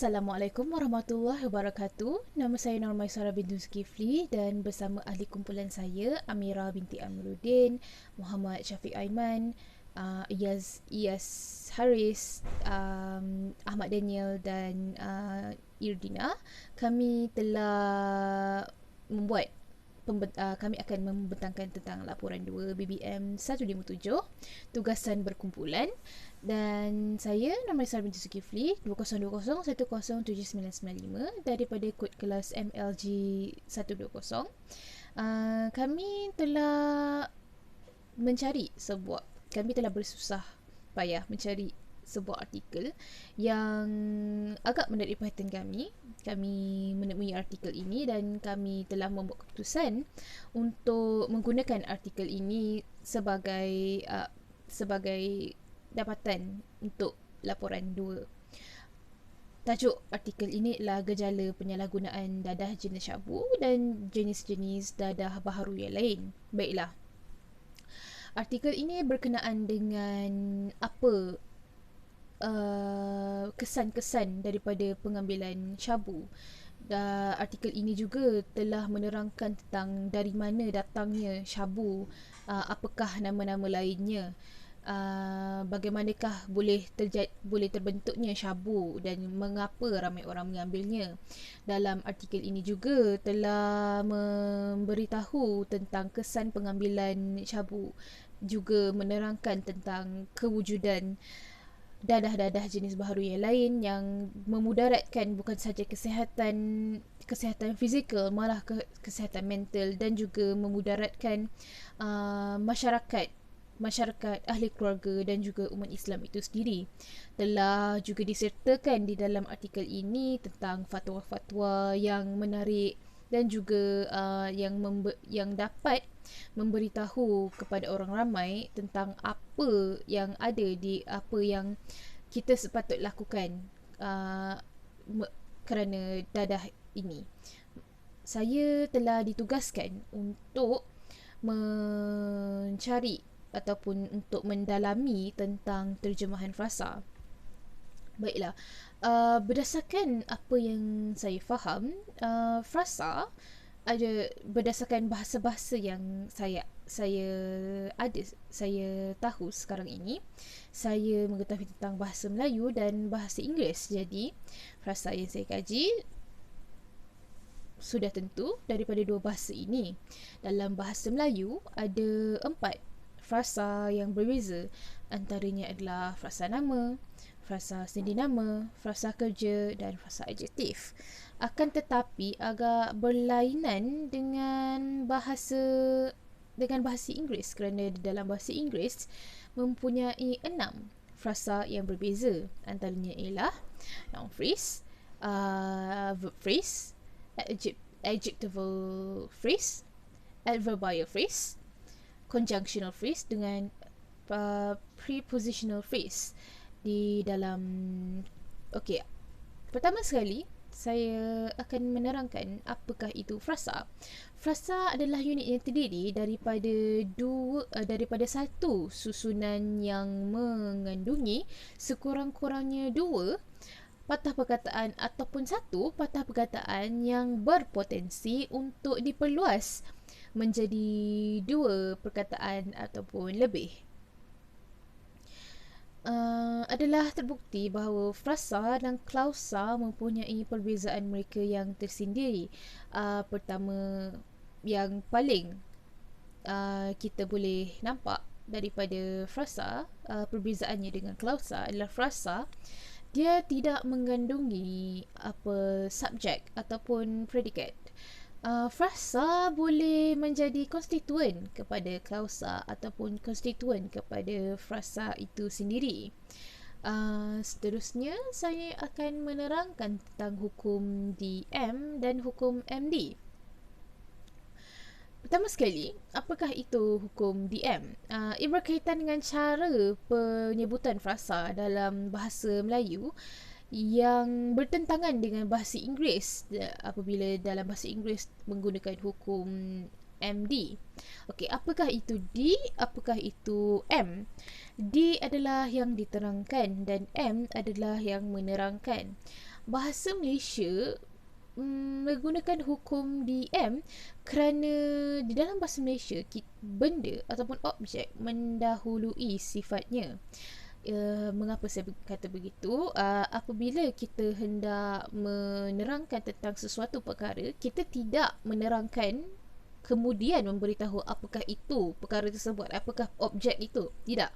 Assalamualaikum warahmatullahi wabarakatuh. Nama saya Nurmaisara binti Zulkifli dan bersama ahli kumpulan saya Amira binti Amiruddin, Muhammad Syafiq Aiman, Iyas Haris, Ahmad Daniel dan Irdina. Kami telah membuat kami akan membentangkan tentang laporan 2 BBM 157 tugasan berkumpulan, dan saya nama saya binti Zulkifli 2020107995 daripada kod kelas MLG 120. Kami telah bersusah payah mencari sebuah artikel yang agak menarik perhatian kami. Kami menemui artikel ini dan kami telah membuat keputusan untuk menggunakan artikel ini sebagai dapatan untuk laporan 2. Tajuk artikel ini adalah gejala penyalahgunaan dadah jenis syabu dan jenis-jenis dadah baharu yang lain. Baiklah. Artikel ini berkenaan dengan apa kesan-kesan daripada pengambilan syabu. Artikel ini juga telah menerangkan tentang dari mana datangnya syabu, apakah nama-nama lainnya, bagaimanakah boleh terbentuknya syabu dan mengapa ramai orang mengambilnya. Dalam artikel ini juga telah memberitahu tentang kesan pengambilan syabu, juga menerangkan tentang kewujudan dadah-dadah jenis baharu yang lain yang memudaratkan bukan sahaja kesihatan fizikal, malah kesihatan mental, dan juga memudaratkan masyarakat ahli keluarga dan juga umat Islam itu sendiri. Telah juga disertakan di dalam artikel ini tentang fatwa-fatwa yang menarik dan juga yang dapat memberitahu kepada orang ramai tentang apa yang ada di apa yang kita sepatut lakukan kerana dadah ini. Saya telah ditugaskan untuk mencari ataupun untuk mendalami tentang terjemahan frasa. Baiklah, berdasarkan apa yang saya faham, frasa ada berdasarkan bahasa-bahasa yang saya tahu sekarang ini. Saya mengetahui tentang bahasa Melayu dan bahasa Inggeris. Jadi frasa yang saya kaji sudah tentu daripada dua bahasa ini. Dalam bahasa Melayu ada 4 frasa yang berbeza. Antaranya adalah frasa nama, frasa sendi nama, frasa kerja dan frasa adjektif. Akan tetapi agak berlainan dengan bahasa Inggeris, kerana di dalam bahasa Inggeris mempunyai 6 frasa yang berbeza. Antaranya ialah noun phrase, verb phrase, adjectival phrase, adverbial phrase, conjunctional phrase dengan prepositional phrase. Di dalam pertama sekali saya akan menerangkan apakah itu frasa. Frasa adalah unit yang terdiri daripada satu susunan yang mengandungi sekurang-kurangnya 2 patah perkataan ataupun satu patah perkataan yang berpotensi untuk diperluas menjadi 2 perkataan ataupun lebih. Adalah terbukti bahawa frasa dan klausa mempunyai perbezaan mereka yang tersendiri. Pertama, yang paling kita boleh nampak daripada frasa, perbezaannya dengan klausa adalah frasa dia tidak mengandungi subjek ataupun predikat. Frasa boleh menjadi konstituen kepada klausa ataupun konstituen kepada frasa itu sendiri. Seterusnya saya akan menerangkan tentang hukum DM dan hukum MD. Pertama sekali, apakah itu hukum DM? Ia berkaitan dengan cara penyebutan frasa dalam bahasa Melayu yang bertentangan dengan bahasa Inggeris apabila dalam bahasa Inggeris menggunakan hukum MD. Okey, apakah itu D? Apakah itu M? D adalah yang diterangkan dan M adalah yang menerangkan. Bahasa Malaysia menggunakan hukum DM kerana di dalam bahasa Malaysia benda ataupun objek mendahului sifatnya. Mengapa saya kata begitu? Apabila kita hendak menerangkan tentang sesuatu perkara, kita tidak menerangkan kemudian memberitahu apakah itu perkara tersebut, apakah objek itu. Tidak.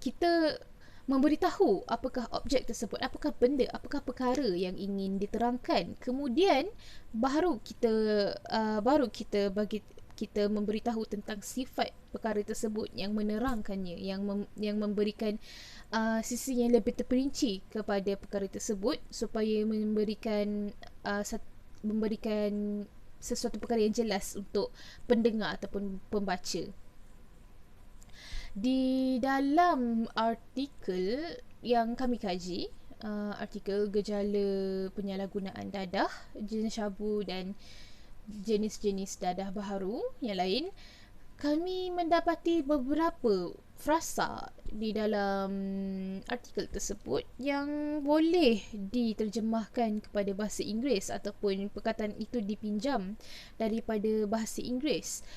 Kita memberitahu apakah objek tersebut, apakah benda, apakah perkara yang ingin diterangkan. Kemudian baru kita bagi kita memberitahu tentang sifat perkara tersebut yang menerangkannya, yang memberikan sisi yang lebih terperinci kepada perkara tersebut supaya memberikan sesuatu perkara yang jelas untuk pendengar ataupun pembaca. Di dalam artikel yang kami kaji, artikel gejala penyalahgunaan dadah, jenis syabu dan jenis-jenis dadah baharu yang lain, kami mendapati beberapa frasa di dalam artikel tersebut yang boleh diterjemahkan kepada bahasa Inggeris ataupun perkataan itu dipinjam daripada bahasa Inggeris.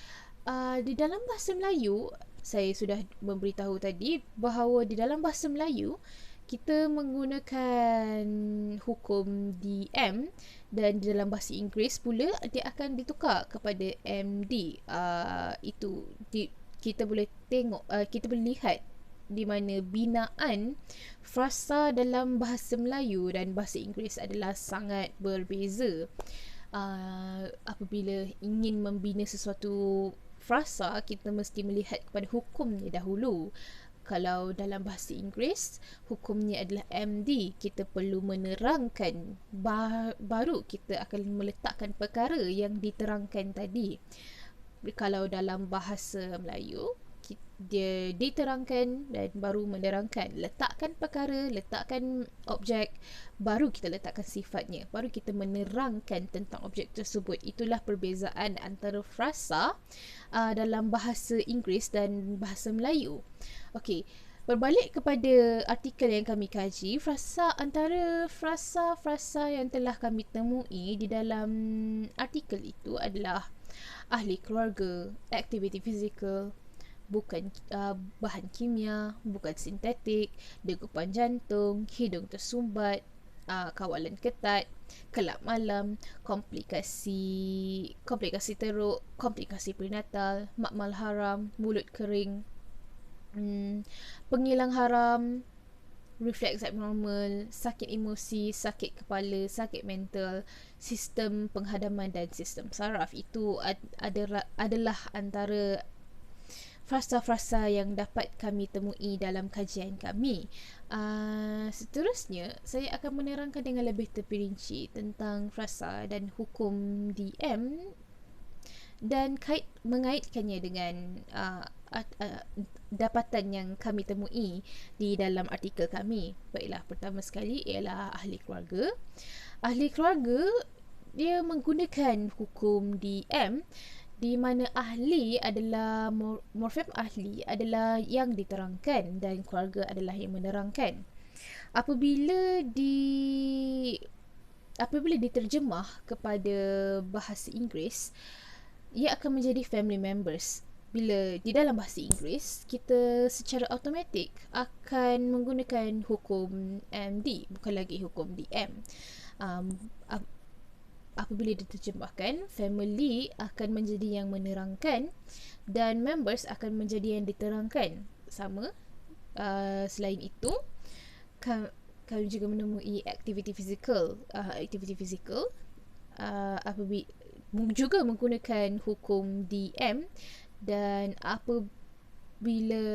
Di dalam bahasa Melayu, saya sudah memberitahu tadi bahawa di dalam bahasa Melayu kita menggunakan hukum DM, dan di dalam bahasa Inggeris pula dia akan ditukar kepada MD. Kita boleh tengok, kita boleh lihat di mana binaan frasa dalam bahasa Melayu dan bahasa Inggeris adalah sangat berbeza. Apabila ingin membina sesuatu frasa, kita mesti melihat kepada hukumnya dahulu. Kalau dalam bahasa Inggeris, hukumnya adalah MD. Kita perlu menerangkan, baru kita akan meletakkan perkara yang diterangkan tadi. Kalau dalam bahasa Melayu, dia diterangkan dan baru menerangkan. Letakkan perkara, letakkan objek, baru kita letakkan sifatnya, baru kita menerangkan tentang objek tersebut. Itulah perbezaan antara frasa dalam bahasa Inggeris dan bahasa Melayu. Okey, berbalik kepada artikel yang kami kaji, antara frasa-frasa yang telah kami temui di dalam artikel itu adalah ahli keluarga, aktiviti fizikal, bukan bahan kimia, bukan sintetik, degupan jantung, hidung tersumbat, kawalan ketat, kelab malam, komplikasi teruk, komplikasi prenatal, makmal haram, mulut kering, pengilang haram, refleks abnormal, sakit emosi, sakit kepala, sakit mental, sistem penghadaman dan sistem saraf. Itu adalah antara frasa-frasa yang dapat kami temui dalam kajian kami. Seterusnya, saya akan menerangkan dengan lebih terperinci tentang frasa dan hukum DM dan mengaitkannya dengan dapatan yang kami temui di dalam artikel kami. Baiklah, pertama sekali ialah ahli keluarga. Ahli keluarga, dia menggunakan hukum DM di mana ahli adalah morfem ahli adalah yang diterangkan dan keluarga adalah yang menerangkan. Apabila diterjemah kepada bahasa Inggeris, ia akan menjadi family members. Bila di dalam bahasa Inggeris, kita secara automatik akan menggunakan hukum MD, bukan lagi hukum DM. Apabila diterjemahkan, family akan menjadi yang menerangkan dan members akan menjadi yang diterangkan. Sama. Selain itu, kami juga menemui aktiviti fizikal. Apabila juga menggunakan hukum DM, dan apabila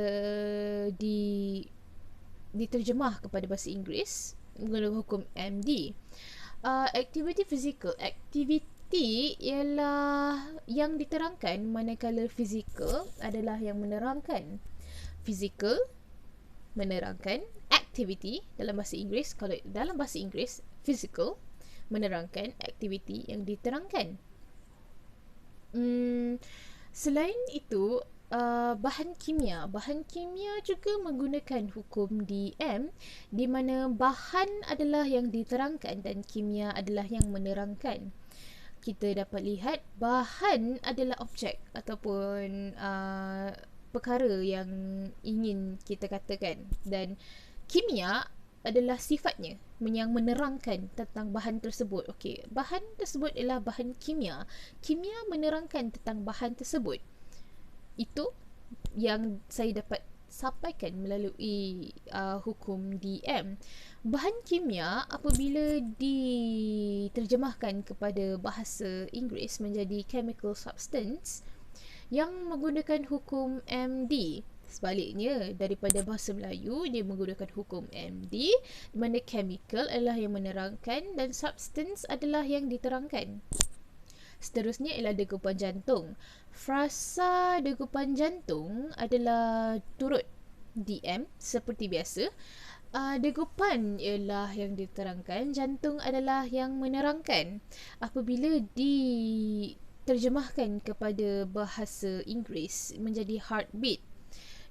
diterjemah kepada bahasa Inggeris menggunakan hukum MD. Aktiviti fizikal, aktiviti ialah yang diterangkan, manakala fizikal adalah yang menerangkan. Fizikal menerangkan, aktiviti dalam bahasa Inggeris, kalau dalam bahasa Inggeris physical menerangkan aktiviti yang diterangkan. Selain itu, bahan kimia. Bahan kimia juga menggunakan hukum DM, di mana bahan adalah yang diterangkan dan kimia adalah yang menerangkan. Kita dapat lihat bahan adalah objek ataupun perkara yang ingin kita katakan, dan kimia adalah sifatnya yang menerangkan tentang bahan tersebut. Okey, bahan tersebut adalah bahan kimia. Kimia menerangkan tentang bahan tersebut. Itu yang saya dapat sampaikan melalui hukum DM. Bahan kimia apabila diterjemahkan kepada bahasa Inggeris menjadi chemical substance yang menggunakan hukum MD. Sebaliknya, daripada bahasa Melayu, dia menggunakan hukum MD, di mana chemical adalah yang menerangkan dan substance adalah yang diterangkan. Seterusnya ialah degupan jantung. Frasa degupan jantung adalah turut DM seperti biasa. Degupan ialah yang diterangkan, jantung adalah yang menerangkan. Apabila diterjemahkan kepada bahasa Inggeris menjadi heartbeat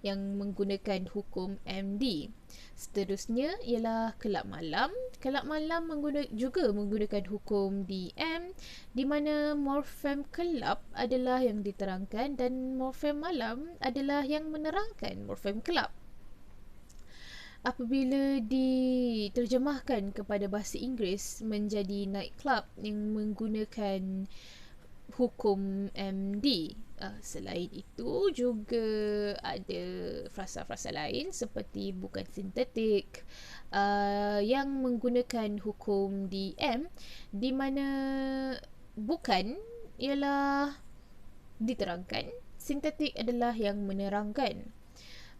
yang menggunakan hukum MD. Seterusnya ialah kelab malam. Kelab malam juga menggunakan hukum DM, di mana morfem kelab adalah yang diterangkan dan morfem malam adalah yang menerangkan morfem kelab. Apabila diterjemahkan kepada bahasa Inggeris menjadi nightclub yang menggunakan hukum MD. Selain itu juga ada frasa-frasa lain seperti bukan sintetik yang menggunakan hukum DM, di mana bukan ialah diterangkan, sintetik adalah yang menerangkan.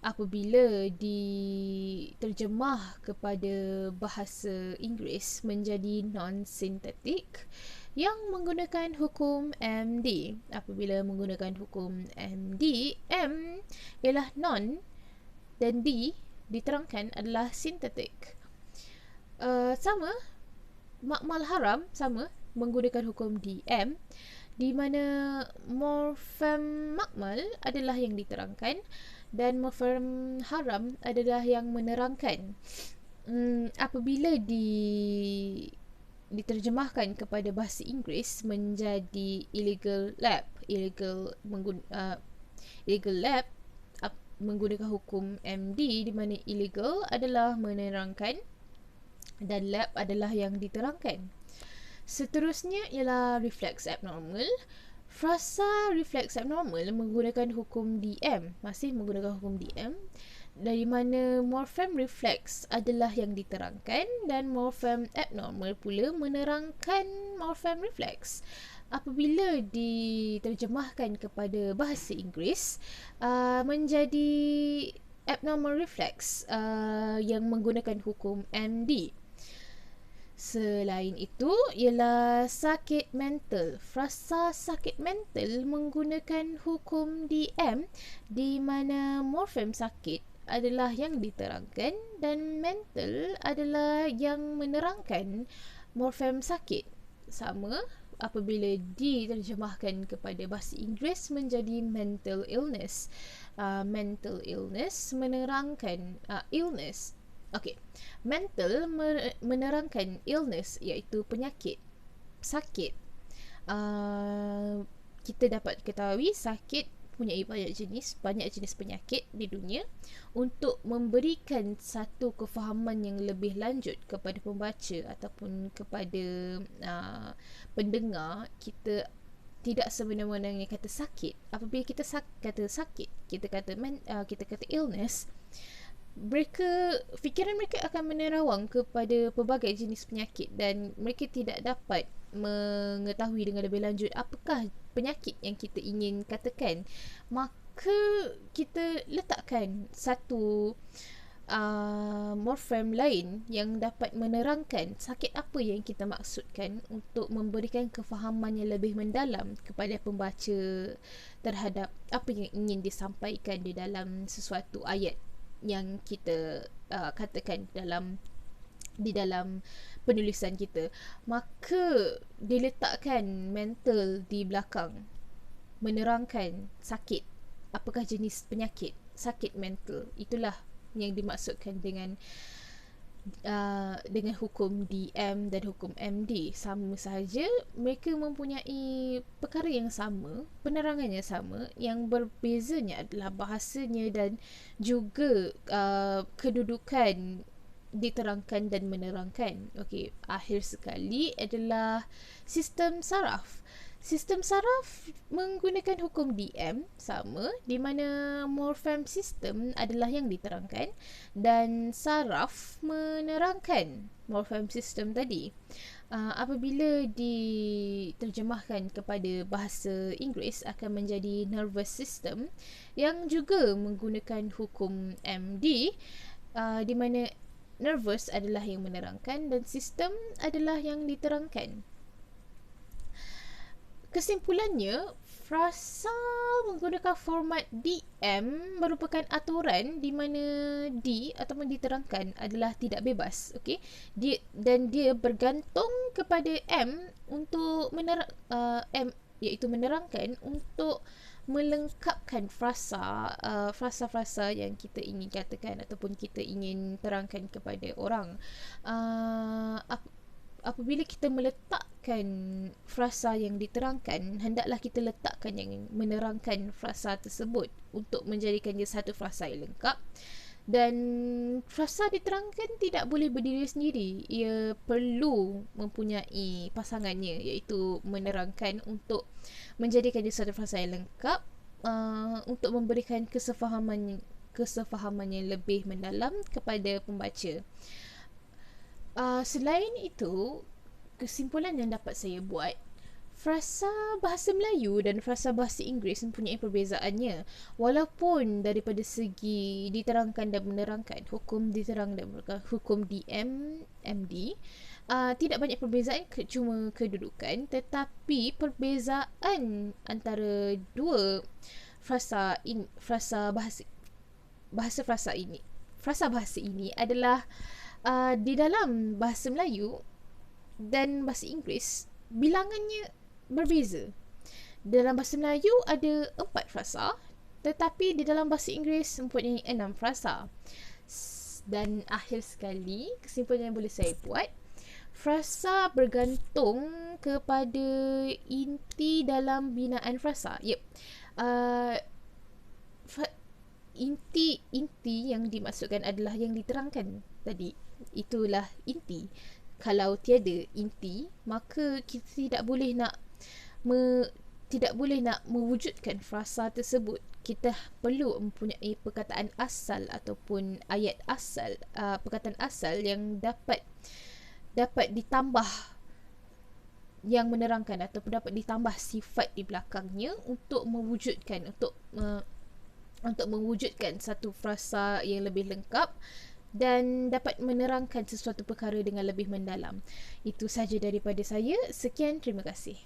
Apabila diterjemah kepada bahasa Inggeris menjadi non-sintetik yang menggunakan hukum MD. Apabila menggunakan hukum MD, M ialah non dan D diterangkan adalah sintetik. Sama, makmal haram sama menggunakan hukum DM, di mana morfem makmal adalah yang diterangkan dan morfem haram adalah yang menerangkan. Apabila diterjemahkan kepada bahasa Inggeris menjadi illegal lab, illegal lab menggunakan hukum MD, di mana illegal adalah menerangkan dan lab adalah yang diterangkan. Seterusnya ialah reflex abnormal. Frasa reflex abnormal menggunakan hukum DM, masih menggunakan hukum DM, dari mana morfem reflex adalah yang diterangkan dan morfem abnormal pula menerangkan morfem reflex. Apabila diterjemahkan kepada bahasa Inggeris menjadi abnormal reflex yang menggunakan hukum MD. Selain itu ialah sakit mental. Frasa sakit mental menggunakan hukum DM, di mana morfem sakit adalah yang diterangkan dan mental adalah yang menerangkan morfem sakit. Sama apabila diterjemahkan kepada bahasa Inggeris menjadi mental illness. Mental illness menerangkan illness. Okey, mental menerangkan illness, iaitu penyakit, sakit. Kita dapat ketahui sakit mempunyai banyak jenis penyakit di dunia. Untuk memberikan satu kefahaman yang lebih lanjut kepada pembaca ataupun kepada pendengar, kita tidak sebenarnya kata sakit. Apabila kita kata sakit, kita kata illness, fikiran mereka akan menerawang kepada pelbagai jenis penyakit dan mereka tidak dapat mengetahui dengan lebih lanjut apakah penyakit yang kita ingin katakan. Maka kita letakkan satu morfem lain yang dapat menerangkan sakit apa yang kita maksudkan untuk memberikan kefahaman yang lebih mendalam kepada pembaca terhadap apa yang ingin disampaikan di dalam sesuatu ayat yang kita katakan di dalam penulisan kita. Maka diletakkan mental di belakang, menerangkan sakit apakah jenis penyakit, sakit mental. Itulah yang dimaksudkan dengan hukum DM dan hukum MD. Sama sahaja, mereka mempunyai perkara yang sama, penerangannya sama, yang berbezanya adalah bahasanya dan juga kedudukan diterangkan dan menerangkan. Okey, akhir sekali adalah sistem saraf. Sistem saraf menggunakan hukum DM sama, di mana morfem sistem adalah yang diterangkan dan saraf menerangkan morfem sistem tadi. Apabila diterjemahkan kepada bahasa Inggeris akan menjadi nervous system yang juga menggunakan hukum MD, di mana nervous adalah yang menerangkan dan sistem adalah yang diterangkan. Kesimpulannya, frasa menggunakan format DM merupakan aturan di mana D ataupun diterangkan adalah tidak bebas, okey. Dia bergantung kepada M untuk M iaitu menerangkan untuk melengkapkan frasa-frasa yang kita ingin katakan ataupun kita ingin terangkan kepada orang. Apabila kita meletakkan frasa yang diterangkan, hendaklah kita letakkan yang menerangkan frasa tersebut untuk menjadikan dia satu frasa yang lengkap. Dan frasa diterangkan tidak boleh berdiri sendiri. Ia perlu mempunyai pasangannya, iaitu menerangkan untuk menjadikan dia satu frasa yang lengkap, untuk memberikan kesefahaman yang lebih mendalam kepada pembaca. Selain itu, kesimpulan yang dapat saya buat, frasa bahasa Melayu dan frasa bahasa Inggeris mempunyai perbezaannya. Walaupun daripada segi diterangkan dan menerangkan, hukum diterang dan menerangkan, hukum DM, MD, tidak banyak perbezaan, cuma kedudukan. Tetapi perbezaan antara dua frasa bahasa ini adalah di dalam bahasa Melayu dan bahasa Inggeris bilangannya berbeza. Dalam bahasa Melayu ada 4 frasa, tetapi di dalam bahasa Inggeris mempunyai 6 frasa. Dan akhir sekali, kesimpulan yang boleh saya buat, frasa bergantung kepada inti dalam binaan frasa. Inti yang dimaksudkan adalah yang diterangkan tadi. Itulah inti. Kalau tiada inti, maka kita tidak boleh nak mewujudkan frasa tersebut. Kita perlu mempunyai perkataan asal ataupun ayat asal, perkataan asal yang dapat ditambah, yang menerangkan ataupun dapat ditambah sifat di belakangnya untuk mewujudkan satu frasa yang lebih lengkap dan dapat menerangkan sesuatu perkara dengan lebih mendalam. Itu sahaja daripada saya. Sekian, terima kasih.